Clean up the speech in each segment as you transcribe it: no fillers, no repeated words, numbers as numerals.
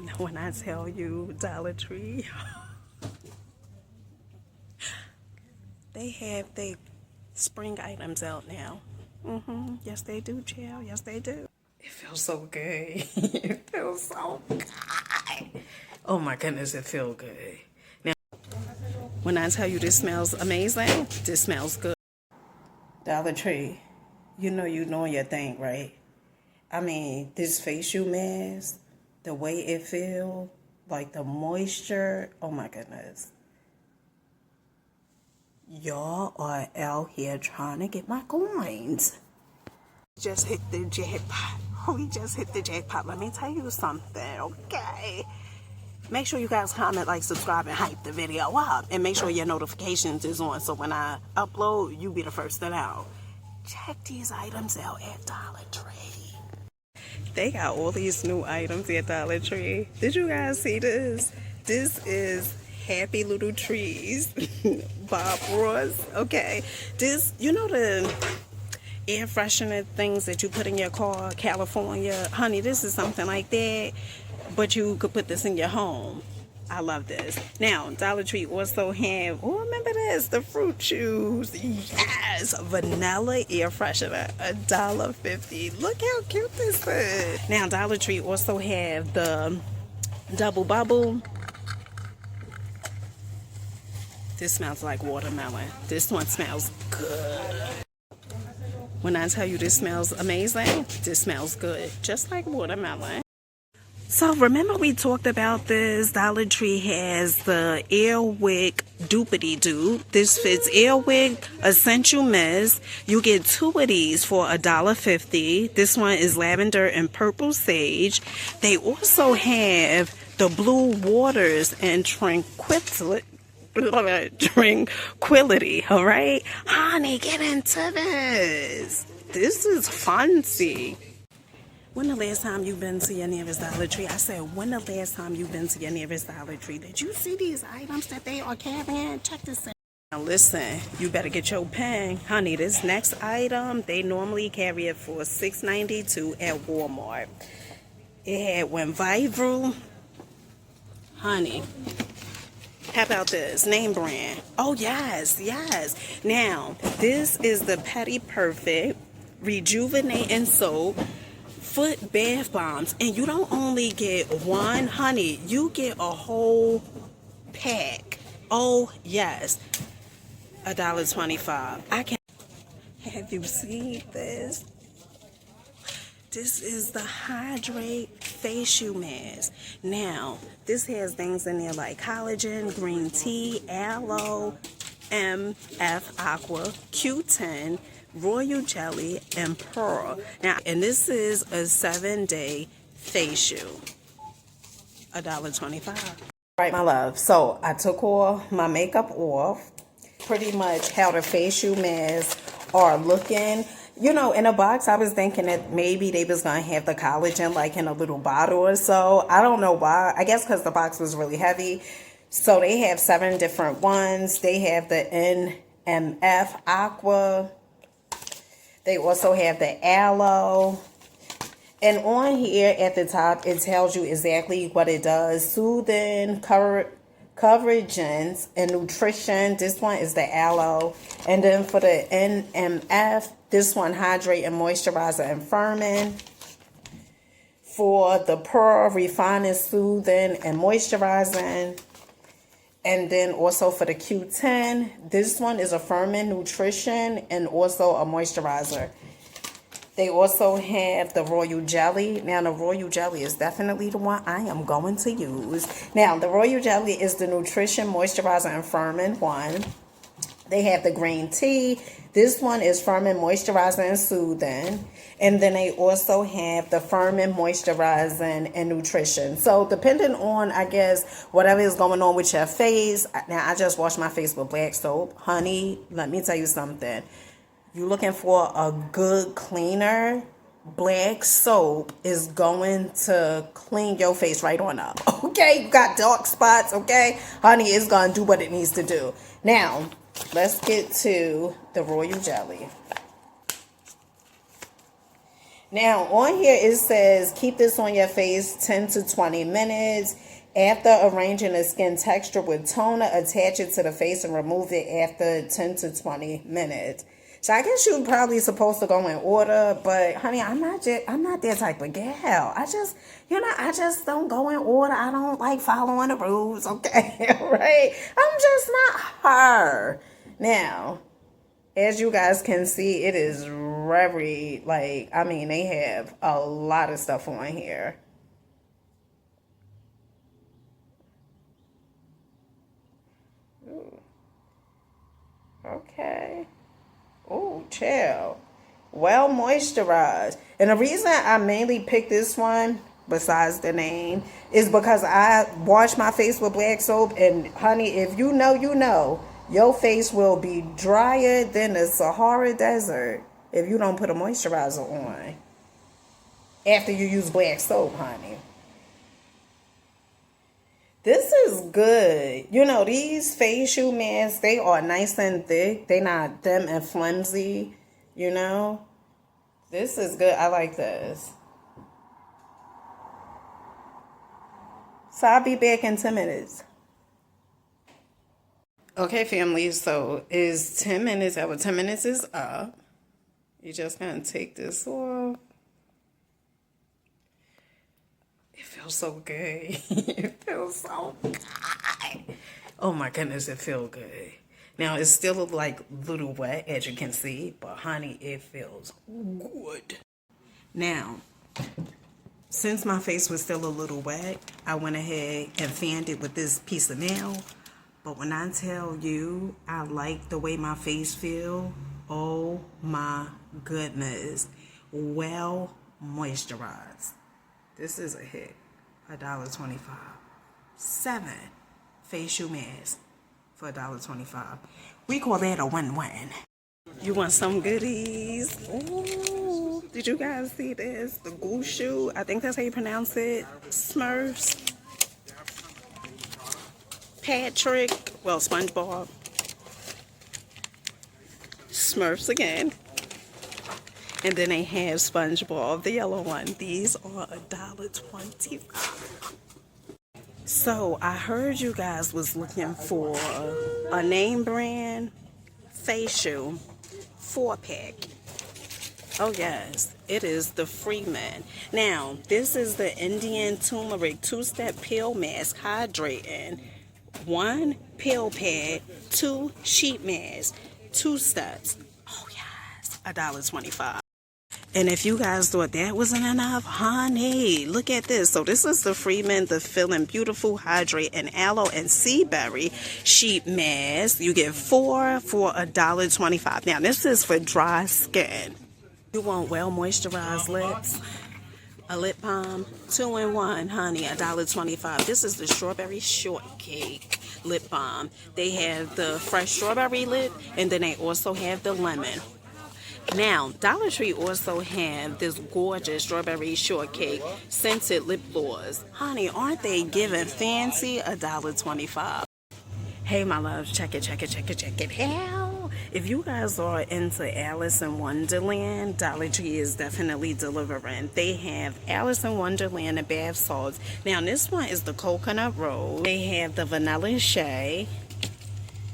Listen, when I tell you Dollar Tree, they have their spring items out now. Yes, they do, child. Yes, they do. It feels so good. It feels so good. Oh my goodness, it feels good. Now, when I tell you this smells amazing, this smells good. Dollar Tree, you know you doing your thing, right? I mean, this facial mask, the way it feels, like the moisture, oh my goodness. Y'all are out here trying to get my coins. Just hit the jackpot. We just hit the jackpot. Let me tell you something, okay? Make sure you guys comment, like, subscribe, and hype the video up. And make sure your notifications is on so when I upload, you be the first to know. Check these items out at Dollar Tree. They got all these new items at Dollar Tree. Did you guys see this? This is Happy Little Trees. Bob Ross. Okay. This, you know the air freshener things that you put in your car, California? Honey, this is something like that. But you could put this in your home. I love this. Now, Dollar Tree also have, oh, remember this, the fruit chews. Yes, vanilla air freshener, $1.50. Look how cute this is. Now, Dollar Tree also have the double bubble. This smells like watermelon. This one smells good. When I tell you this smells amazing, this smells good, just like watermelon. So remember we talked about this. Dollar Tree has the Airwick Doopity Doo. This fits Airwick Essential Mist. You get 2 of these for $1.50. This one is lavender and purple sage. They also have the Blue Waters and Tranquility. All right, honey, get into this. This is fancy. When the last time you've been to your nearest Dollar Tree? I said, when the last time you've been to your nearest Dollar Tree? Did you see these items that they are carrying? Check this out. Now listen, you better get your pen. Honey, this next item, they normally carry it for $6.92 at Walmart. It had went viral. Honey, how about this? Name brand. Oh, yes, yes. Now, this is the Petty Perfect Rejuvenating Soap. Foot bath bombs, and you don't only get one, honey, you get a whole pack. Oh yes, $1.25. I can't. Have you seen this? This is the Hydrate facial mask. Now this has things in there like collagen, green tea, aloe, MF aqua, Q10, royal jelly, and pearl. Now, and this is a 7-day facial, $1.25. All right, my love, so I took all my makeup off. Pretty much how the facial masks are looking. You know, in a box, I was thinking that maybe they was going to have the collagen like in a little bottle or so. I don't know why. I guess because the box was really heavy. So they have 7 different ones. They have the NMF aqua. They also have the aloe. And on here at the top, it tells you exactly what it does. Soothing, coverage, and nutrition. This one is the aloe. And then for the NMF, this one, hydrate and moisturizer and firming. For the pearl, refining, soothing, and moisturizing. And then also for the Q10, this one is a firming, nutrition, and also a moisturizer. They also have the royal jelly. Now, the royal jelly is definitely the one I am going to use. Now, the royal jelly is the nutrition, moisturizer, and firming one. They have the green tea. This one is firming, moisturizing, and soothing. And then they also have the firming, moisturizing, and nutrition. So depending on, I guess, whatever is going on with your face. Now, I just washed my face with black soap. Honey, let me tell you something. You're looking for a good cleaner, black soap is going to clean your face right on up. Okay? You got dark spots, okay? Honey, it's going to do what it needs to do. Now, let's get to the royal jelly. Now, on here it says, keep this on your face 10 to 20 minutes. After arranging the skin texture with toner, attach it to the face and remove it after 10 to 20 minutes. So I guess you're probably supposed to go in order, but honey, I'm not that type of gal. I just don't go in order. I don't like following the rules, okay? Right? I'm just not her. Now, as you guys can see, it is very, like, I mean, they have a lot of stuff on here. Ooh. Okay. Oh, chill. Well moisturized. And the reason I mainly picked this one, besides the name, is because I wash my face with black soap. And honey, if you know, you know, your face will be drier than the Sahara Desert if you don't put a moisturizer on after you use black soap, honey. This is good. You know, these facial masks, they are nice and thick. They not thin and flimsy, you know. This is good. I like this. So I'll be back in 10 minutes. Okay, family, so it's 10 minutes. Our 10 minutes is up. You just gonna take this off. It feels so good. It feels so good. Oh my goodness, it feels good. Now, it's still like a little wet, as you can see, but honey, it feels good. Now, since my face was still a little wet, I went ahead and fanned it with this piece of nail. But when I tell you I like the way my face feel, oh my goodness. Well moisturized. This is a hit. $1.25. 7 facial masks for $1.25. We call that a win-win. You want some goodies? Ooh, did you guys see this? The goose shoe. I think that's how you pronounce it. Smurfs. Patrick. Well, SpongeBob. Smurfs again. And then they have SpongeBob, the yellow one. These are $1.25. So I heard you guys was looking for a name brand facial 4-pack. Oh yes, it is the Freeman. Now, this is the Indian turmeric 2-step peel mask hydrating. 1 peel pad, 2 sheet masks, 2 steps. Oh yes, $1.25. And if you guys thought that wasn't enough, honey, look at this. So this is the Freeman, the Feeling Beautiful Hydrate and Aloe and Sea Berry sheet mask. You get 4 for $1.25. Now, this is for dry skin. You want well moisturized lips? A lip balm, 2-in-1, honey, $1.25. This is the strawberry shortcake lip balm. They have the fresh strawberry lip, and then they also have the lemon. Now, Dollar Tree also have this gorgeous strawberry shortcake scented lip gloss. Honey, aren't they giving fancy? $1.25. Hey, my loves, check it out. If you guys are into Alice in Wonderland, Dollar Tree is definitely delivering. They have Alice in Wonderland and bath salts. Now, this one is the coconut rose. They have the vanilla shea.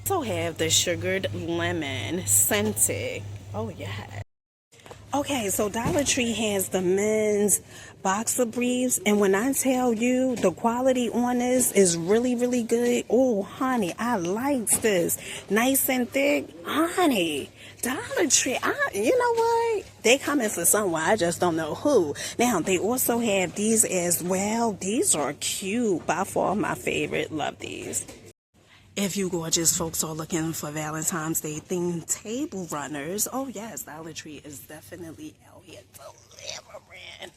Also have the sugared lemon scented. Oh, yeah. Okay, so Dollar Tree has the men's boxer briefs, and when I tell you the quality on this is really, really good, oh, honey, I like this. Nice and thick, honey. Dollar Tree, you know what? They coming for someone, I just don't know who. Now, they also have these as well. These are cute, by far my favorite. Love these. If you gorgeous folks are looking for Valentine's Day themed table runners, oh yes, Dollar Tree is definitely out here delivering.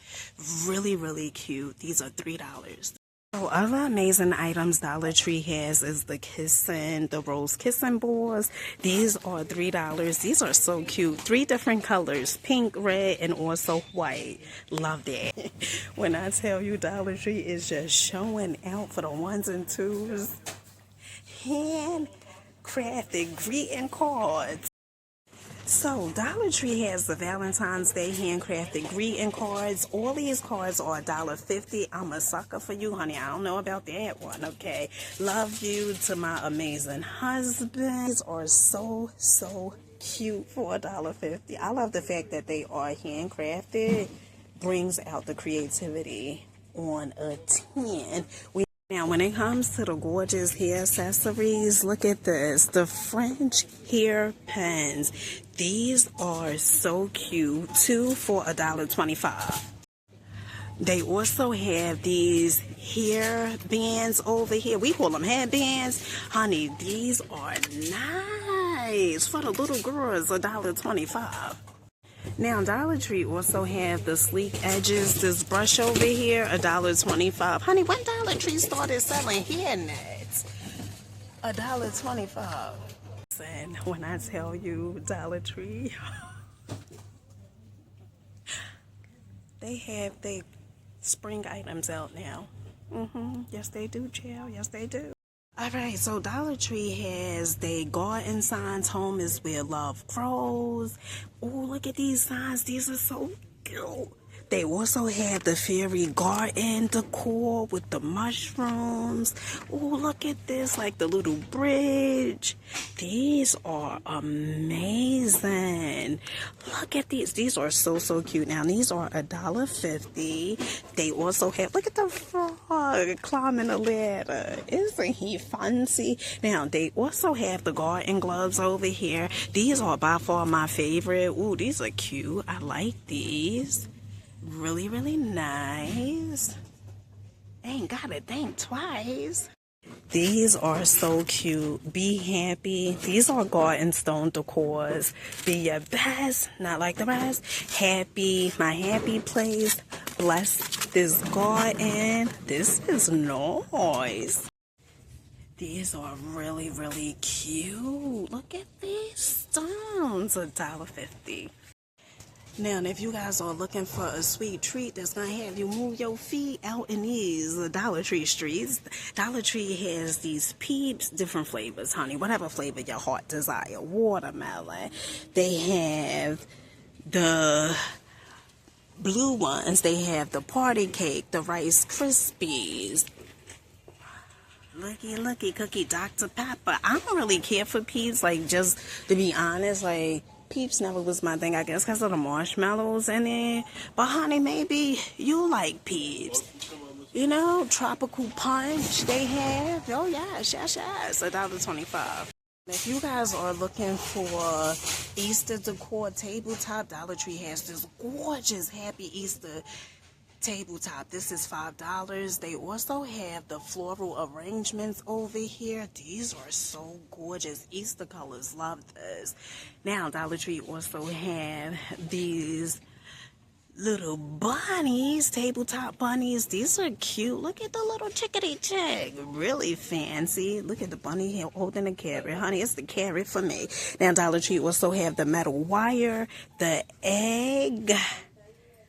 Really, really cute. These are $3. So other amazing items Dollar Tree has is the rose kissing balls. These are $3. These are so cute. 3 different colors, pink, red, and also white. Love that. When I tell you Dollar Tree is just showing out for the 1s and 2s. Handcrafted greeting cards. So, Dollar Tree has the Valentine's Day handcrafted greeting cards. All these cards are $1.50. I'm a sucker for you, honey. I don't know about that one, okay? Love you to my amazing husband. These are so cute for $1.50. I love the fact that they are handcrafted. Brings out the creativity on a 10. Now, when it comes to the gorgeous hair accessories, look at this. The French hair pins. These are so cute. 2 for $1.25. They also have these hair bands over here. We call them headbands. Honey, these are nice. For the little girls, $1.25. Now, Dollar Tree also have the sleek edges. This brush over here, $1.25. Honey, when Dollar Tree started selling hair nets, $1.25. And when I tell you Dollar Tree, they have their spring items out now. Yes, they do, child. Yes, they do. Alright, so Dollar Tree has their garden signs. Home is where love grows. Oh, look at these signs. These are so cute. They also have the fairy garden decor with the mushrooms. Oh, look at this, like the little bridge. These are amazing. Look at these. These are so cute. Now, these are $1.50. They also have, look at the frog climbing a ladder. Isn't he fancy? Now, they also have the garden gloves over here. These are by far my favorite. Ooh, these are cute. I like these. Really nice. Ain't gotta think twice. These are so cute. Be happy. These are garden stone decors. Be your best, not like the rest. Happy, my happy place. Bless this garden. This is nice. These are really cute. Look at these stones. $1.50. Now, if you guys are looking for a sweet treat that's going to have you move your feet out in these Dollar Tree streets, Dollar Tree has these Peeps, different flavors, honey, whatever flavor your heart desire. Watermelon. They have the blue ones. They have the party cake, the Rice Krispies. Looky, cookie, Dr. Pepper. I don't really care for Peeps, like, just to be honest, like, Peeps never was my thing, I guess, because of the marshmallows in it. But, honey, maybe you like Peeps. You know, tropical punch they have. Oh, yes. $1.25. If you guys are looking for Easter decor tabletop, Dollar Tree has this gorgeous Happy Easter tabletop. This is $5. They also have the floral arrangements over here. These are so gorgeous. Easter colors. Love this. Now, Dollar Tree also have these little bunnies, tabletop bunnies. These are cute. Look at the little chickadee chick. Really fancy. Look at the bunny holding a carrot. Honey, it's the carrot for me. Now, Dollar Tree also have the metal wire, the egg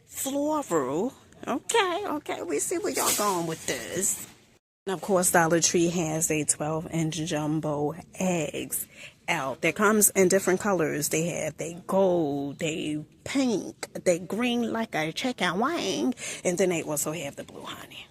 floral. Okay, we see where y'all going with this. And of course, Dollar Tree has a 12-inch jumbo eggs out. That comes in different colors. They have they gold, they pink, they green like a chicken wing, and then they also have the blue, honey.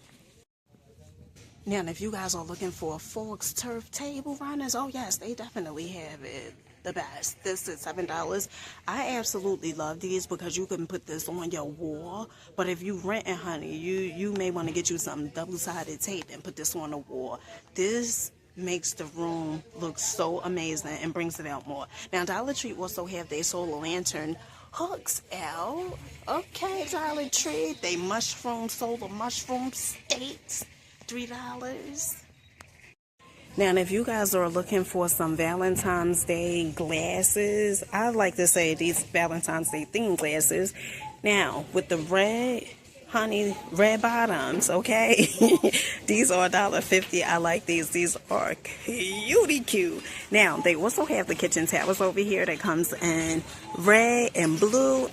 Now, if you guys are looking for forks, turf, table runners, oh yes, they definitely have it. The best. This is $7. I absolutely love these because you can put this on your wall. But if you rent it, honey, you may want to get you some double-sided tape and put this on the wall. This makes the room look so amazing and brings it out more. Now, Dollar Tree also have their solar lantern hooks out. Okay, Dollar Tree. They solar mushroom steaks, $3. Now, if you guys are looking for some Valentine's Day glasses, I like to say these Valentine's Day themed glasses. Now, with the red, honey, red bottoms, okay? These are $1.50. I like these. These are cutie cute. Now, they also have the kitchen towels over here that comes in red and blue.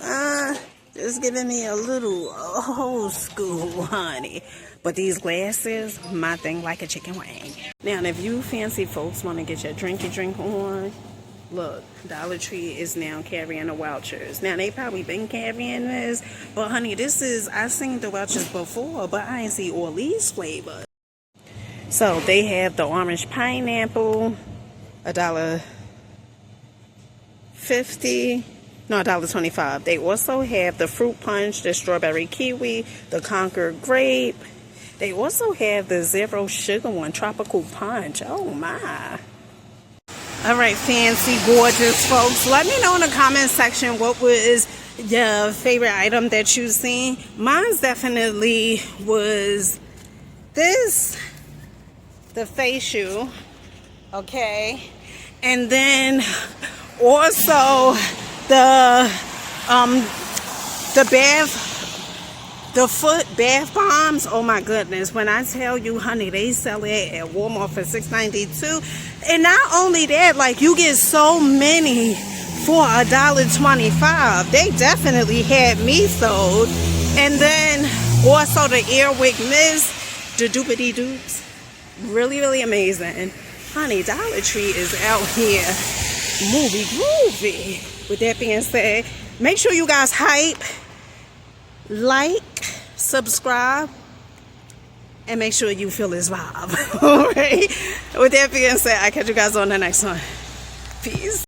Just giving me a little old school, honey. But these glasses, my thing, like a chicken wing. Now, if you fancy folks want to get your drinky drink on, Look, Dollar Tree is now carrying the vouchers. Now, they probably been carrying this, but honey, this is, I seen the vouchers before, but I ain't see all these flavors. So, they have the orange pineapple, $1.50, no, $1.25. They also have the fruit punch, the strawberry kiwi, the Concord grape. They also have the zero sugar one, tropical punch. Oh my. All right, fancy, gorgeous folks. Let me know in the comment section what was your favorite item that you've seen. Mine's definitely was this, the facial, okay? And then also the foot bath bombs. Oh my goodness, when I tell you, honey, they sell it at Walmart for $6.92. And not only that, like, you get so many for $1.25. They definitely had me sold. And then also the Airwick Mist, the doopity doops, really, really amazing. Honey, Dollar Tree is out here movie groovy. With that being said, make sure you guys hype, like, subscribe, and make sure you feel this vibe. All right, with that being said, I'll catch you guys on the next one.